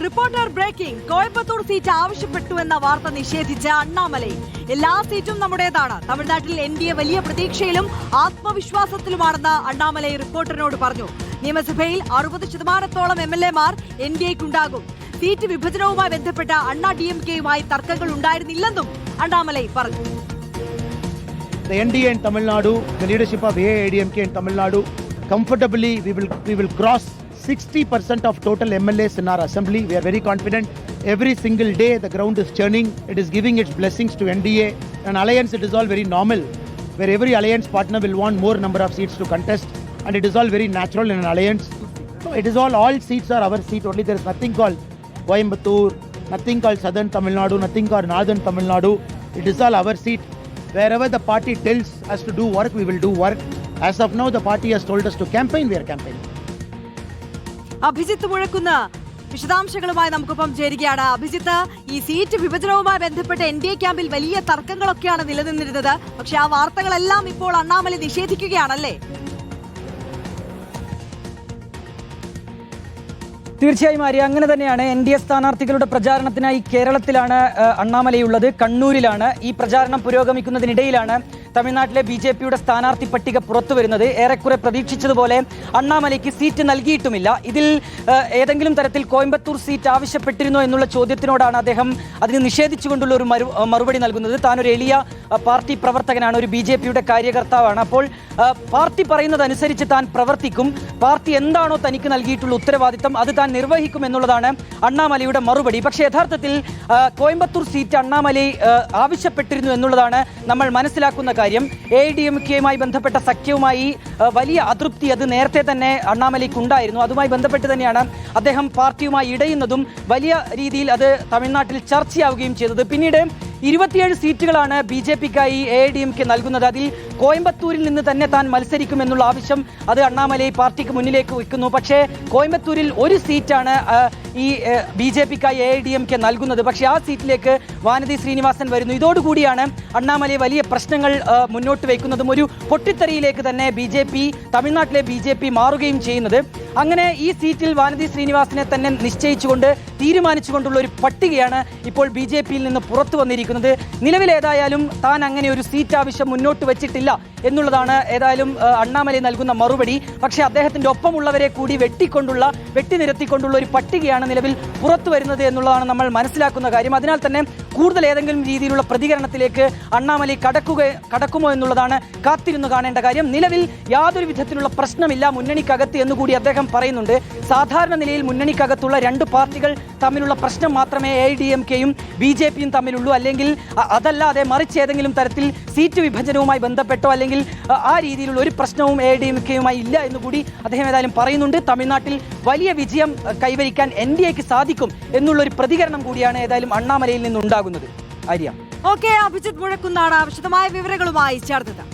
Reporter breaking. Coimbatore seat ആവശ്യപ്പെട്ടുവെന്ന വാർത്ത നിഷേധിച്ച അണ്ണാമലൈ. എല്ലാ സീറ്റും നമ്മുടേതാണ്. തമിഴ്നാട്ടിൽ NDA വലിയ പ്രതീക്ഷയിലും ആത്മവിശ്വാസത്തിലുമാണെന്ന് അണ്ണാമലൈ റിപ്പോർട്ടറിനോട് പറഞ്ഞു. നിയമസഭയിൽ 60% MLA-മാർ NDA-ക്കുണ്ടാകും. സീറ്റ് വിഭജനവുമായി ബന്ധപ്പെട്ട അണ്ണാ DMK-യുമായി തർക്കങ്ങൾ ഉണ്ടായിരുന്നില്ലെന്നും അണ്ണാമലൈ പറഞ്ഞു. The NDA in Tamil Nadu, the leadership of AIADMK in Tamil Nadu, comfortably we will cross 60% of total MLAs in our assembly. We are very confident. Every single day the ground is churning. It is giving its blessings to NDA. An alliance, it is all very normal, where every alliance partner will want more number of seats to contest, and it is all very natural in an alliance. So it is all seats are our seat only. There is nothing called Coimbatore, nothing called Southern Tamil Nadu, nothing called Northern Tamil Nadu. It is all our seat. Wherever the party tells us to do work, we will do work. As of now, the party has told us to campaign, we are campaigning. Abhijith മുഴക്കുന്ന വിശദാംശങ്ങളുമായി നമുക്കൊപ്പം ചേരുകയാണ്. അഭിജിത്ത്, ഈ seat വിഭജനവുമായി ബന്ധപ്പെട്ട് NDA ക്യാമ്പിൽ വലിയ തർക്കങ്ങളൊക്കെയാണ് നിലനിന്നിരുന്നത്. പക്ഷെ ആ വാർത്തകളെല്ലാം ഇപ്പോൾ അണ്ണാമലൈ നിഷേധിക്കുകയാണല്ലേ? തീർച്ചയായും ആര്യ, അങ്ങനെ തന്നെയാണ്. NDA സ്ഥാനാർത്ഥികളുടെ പ്രചാരണത്തിനായി കേരളത്തിലാണ് അണ്ണാമലയുള്ളത്, കണ്ണൂരിലാണ്. ഈ പ്രചാരണം പുരോഗമിക്കുന്നതിനിടയിലാണ് തമിഴ്നാട്ടിലെ BJP-യുടെ സ്ഥാനാർത്ഥി പട്ടിക പുറത്തു വരുന്നത്. ഏറെക്കുറെ പ്രതീക്ഷിച്ചതുപോലെ അണ്ണാമലയ്ക്ക് സീറ്റ് നൽകിയിട്ടുമില്ല. ഇതിൽ ഏതെങ്കിലും തരത്തിൽ കോയമ്പത്തൂർ സീറ്റ് ആവശ്യപ്പെട്ടിരുന്നോ എന്നുള്ള ചോദ്യത്തിനോടാണ് അദ്ദേഹം അതിന് നിഷേധിച്ചുകൊണ്ടുള്ള ഒരു മറുപടി നൽകുന്നത്. താനൊരു എളിയ പാർട്ടി പ്രവർത്തകനാണ്, ഒരു BJP-യുടെ കാര്യകർത്താവാണ്. അപ്പോൾ പാർട്ടി പറയുന്നതനുസരിച്ച് താൻ പ്രവർത്തിക്കും, പാർട്ടി എന്താണോ തനിക്ക് നൽകിയിട്ടുള്ള ഉത്തരവാദിത്തം അത് താൻ നിർവഹിക്കും എന്നുള്ളതാണ് അണ്ണാമലയുടെ മറുപടി. പക്ഷേ യഥാർത്ഥത്തിൽ കോയമ്പത്തൂർ സീറ്റ് അണ്ണാമലൈ ആവശ്യപ്പെട്ടിരുന്നു എന്നുള്ളതാണ് നമ്മൾ മനസ്സിലാക്കുന്ന കാര്യം. AIADMK-യുമായി ബന്ധപ്പെട്ട സഖ്യവുമായി വലിയ അതൃപ്തി അത് നേരത്തെ തന്നെ അണ്ണാമലയ്ക്ക് ഉണ്ടായിരുന്നു. അതുമായി ബന്ധപ്പെട്ട് തന്നെയാണ് അദ്ദേഹം പാർട്ടിയുമായി ഇടയുന്നതും വലിയ രീതിയിൽ അത് തമിഴ്നാട്ടിൽ ചർച്ചയാവുകയും ചെയ്തത്. പിന്നീട് 27 സീറ്റുകളാണ് BJP-ക്കായി AIADMK നൽകുന്നത്. അതിൽ കോയമ്പത്തൂരിൽ നിന്ന് തന്നെ താൻ മത്സരിക്കുമെന്നുള്ള ആവശ്യം അത് അണ്ണാമലൈ പാർട്ടിക്ക് മുന്നിലേക്ക് വയ്ക്കുന്നു. പക്ഷേ കോയമ്പത്തൂരിൽ ഒരു സീറ്റാണ് ഈ BJP-ക്കായി AIADMK നൽകുന്നത്. പക്ഷേ ആ സീറ്റിലേക്ക് വാനതി ശ്രീനിവാസൻ വരുന്നു. ഇതോടുകൂടിയാണ് അണ്ണാമലൈ വലിയ പ്രശ്നങ്ങൾ മുന്നോട്ട് വയ്ക്കുന്നതും ഒരു പൊട്ടിത്തെറിയിലേക്ക് തന്നെ തമിഴ്നാട്ടിലെ BJP മാറുകയും ചെയ്യുന്നത്. അങ്ങനെ ഈ സീറ്റിൽ വാനതി ശ്രീനിവാസനെ തന്നെ നിശ്ചയിച്ചുകൊണ്ട് തീരുമാനിച്ചുകൊണ്ടുള്ള ഒരു പട്ടികയാണ് ഇപ്പോൾ BJP-യിൽ നിന്ന് പുറത്തു വന്നിരിക്കുന്നത്. നിലവിലേതായാലും താൻ അങ്ങനെ ഒരു സീറ്റ് ആവശ്യം മുന്നോട്ട് വെച്ചിട്ടില്ല എന്നുള്ളതാണ് ഏതായാലും അണ്ണാമലൈ നൽകുന്ന മറുപടി. പക്ഷേ അദ്ദേഹത്തിന്റെ ഒപ്പമുള്ളവരെ കൂടി വെട്ടിനിരത്തിക്കൊണ്ടുള്ള ഒരു പട്ടികയാണ് നിലവിൽ പുറത്തു വരുന്നത് എന്നുള്ളതാണ് നമ്മൾ മനസ്സിലാക്കുന്ന കാര്യം. അതിനാൽ തന്നെ കൂടുതൽ ഏതെങ്കിലും രീതിയിലുള്ള പ്രതികരണത്തിലേക്ക് അണ്ണാമലൈ കടക്കുമോ എന്നുള്ളതാണ് കാത്തിരുന്നു കാണേണ്ട കാര്യം. നിലവിൽ യാതൊരു വിധത്തിലുള്ള പ്രശ്നമില്ല മുന്നണിക്കകത്ത് എന്നുകൂടി അദ്ദേഹം പറയുന്നുണ്ട്. സാധാരണ നിലയിൽ മുന്നണിക്കകത്തുള്ള രണ്ട് പാർട്ടികൾ തമ്മിലുള്ള പ്രശ്നം മാത്രമേ AIADMK-യും BJP-യും തമ്മിലുള്ളൂ. അല്ലെങ്കിൽ അതല്ലാതെ മറിച്ച് ഏതെങ്കിലും തരത്തിൽ സീറ്റ് വിഭജനവുമായി ബന്ധപ്പെട്ടോ അല്ലെങ്കിൽ ആ രീതിയിലുള്ള ഒരു പ്രശ്നവും AIADMK-യുമായി ഇല്ല എന്നുകൂടി അദ്ദേഹം ഏതായാലും പറയുന്നുണ്ട്. തമിഴ്നാട്ടിൽ വലിയ വിജയം കൈവരിക്കാൻ NDA-ക്ക് സാധിക്കും എന്നുള്ളൊരു പ്രതികരണം കൂടിയാണ് ഏതായാലും അണ്ണാമലയിൽ നിന്നുണ്ടാകുന്നത്. ആര്യ, ഓക്കെ, അഭിജിത്ത് മുഴക്കുന്നാണ് വിശദമായ വിവരങ്ങളുമായി ചേർത്തത്.